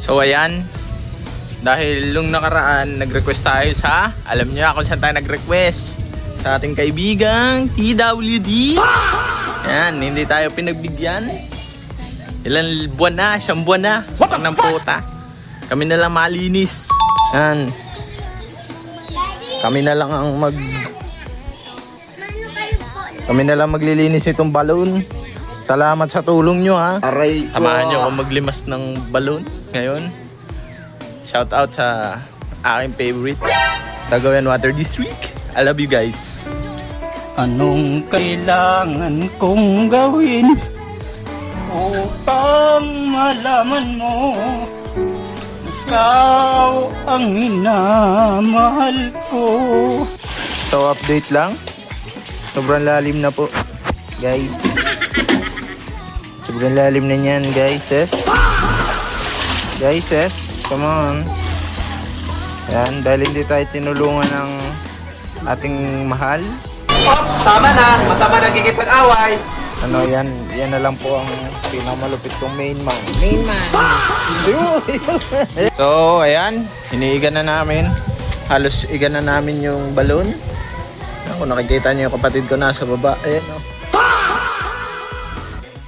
So ayan, dahil nung nakaraan nag-request tayo sa, alam niyo kung saan tayo nag-request, sa ating kaibigang TWD. Yan, hindi tayo pinagbigyan. Ilan buwan na, siyang buwan na, ng puta. Kami na lang malinis. Yan. Kami na lang maglilinis itong balon. Salamat sa tulong nyo ha. Aray ko. Samahan nyo ako maglimas ng balon ngayon. Shout out sa aking favorite, Cagayan Water District. I love you guys. Anong kailangan kong gawin upang malaman mo ikaw ang minamahal ko? So update lang. Sobrang lalim na po, guys. Sobrang lalim na niyan, guys. Guys, come on. Yan, dahil hindi tayo tinulungan ng ating mahal. Ops, tama na. Masama nagkikipag-away. Ano yan, yan na lang po ang pinakamalupit kong main man. So, ayan, hiniigan na namin. Halos igan na namin yung balon. Kung nakikita niyo yung kapatid ko nasa baba, ayan o.